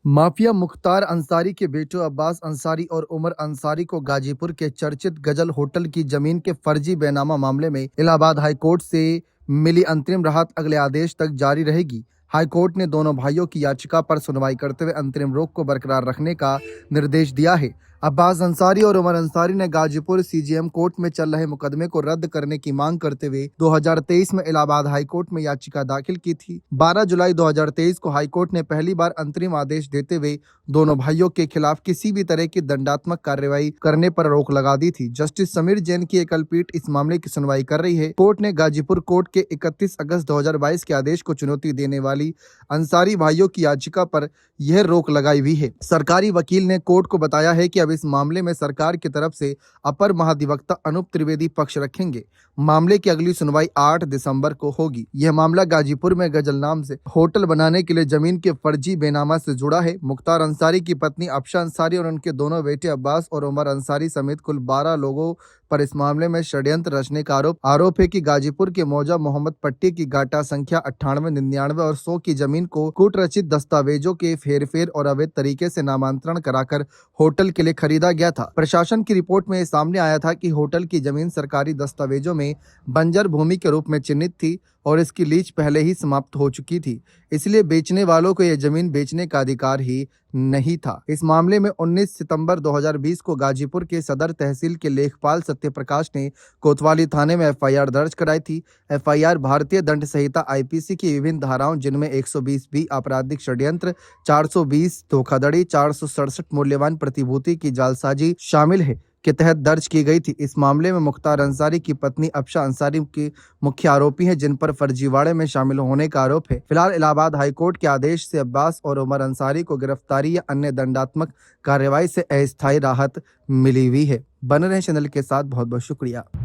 Mafia Mukhtar Ansari के बेटों अब्बास अंसारी और उमर अंसारी को गाजीपुर के चर्चित गजल होटल की जमीन के फर्जी बेनामा मामले में इलाहाबाद हाईकोर्ट से मिली अंतरिम राहत अगले आदेश तक जारी रहेगी। हाईकोर्ट ने दोनों भाइयों की याचिका पर सुनवाई करते हुए अंतरिम रोक को बरकरार रखने का निर्देश दिया है। अब्बास अंसारी और उमर अंसारी ने गाजीपुर सीजेएम कोर्ट में चल रहे मुकदमे को रद्द करने की मांग करते हुए 2023 में इलाहाबाद हाईकोर्ट में याचिका दाखिल की थी। 12 जुलाई 2023 को हाईकोर्ट ने पहली बार अंतरिम आदेश देते हुए दोनों भाइयों के खिलाफ किसी भी तरह की दंडात्मक कार्रवाई करने पर रोक लगा दी थी। जस्टिस समीर जैन की एकल पीठ इस मामले की सुनवाई कर रही है। कोर्ट ने गाजीपुर कोर्ट के 31 अगस्त 2022 के आदेश को चुनौती देने वाली अंसारी भाइयों की याचिका पर यह रोक लगाई हुई है। सरकारी वकील ने कोर्ट को बताया है कि अब इस मामले में सरकार की तरफ से अपर महाधिवक्ता अनूप त्रिवेदी पक्ष रखेंगे। मामले की अगली सुनवाई 8 दिसंबर को होगी। यह मामला गाजीपुर में गजल नाम से होटल बनाने के लिए जमीन के फर्जी बेनामा से जुड़ा है। मुख्तार अंसारी की पत्नी अफशा अंसारी और उनके दोनों बेटे अब्बास और उमर अंसारी समेत कुल 12 लोगों पर इस मामले में षड्यंत्र रचने का आरोप है कि गाजीपुर के मौजा मोहम्मद पट्टी की गाटा संख्या 98, 99 और 100 की जमीन को कूटरचित दस्तावेजों के फेरफेर और अवैध तरीके से नामांतरण कराकर होटल के लिए खरीदा गया था। प्रशासन की रिपोर्ट में सामने आया था कि होटल की जमीन सरकारी दस्तावेजों में बंजर भूमि के रूप में चिन्हित थी और इसकी लीज पहले ही समाप्त हो चुकी थी, इसलिए बेचने वालों को यह जमीन बेचने का अधिकार ही नहीं था। इस मामले में 19 सितंबर 2020 को गाजीपुर के सदर तहसील के लेखपाल सत्यप्रकाश ने कोतवाली थाने में एफआईआर दर्ज कराई थी। एफआईआर भारतीय दंड संहिता आईपीसी की विभिन्न धाराओं जिनमें 120 बी आपराधिक षड्यंत्र, 420 धोखाधड़ी, 467 मूल्यवान प्रतिभूति की जालसाजी शामिल है के तहत दर्ज की गई थी। इस मामले में मुख्तार अंसारी की पत्नी अफशा अंसारी की मुख्य आरोपी हैं, जिन पर फर्जीवाड़े में शामिल होने का आरोप है। फिलहाल इलाहाबाद हाईकोर्ट के आदेश से अब्बास और उमर अंसारी को गिरफ्तारी या अन्य दंडात्मक कार्रवाई से अस्थायी राहत मिली हुई है। बने रहे चैनल के साथ। बहुत बहुत शुक्रिया।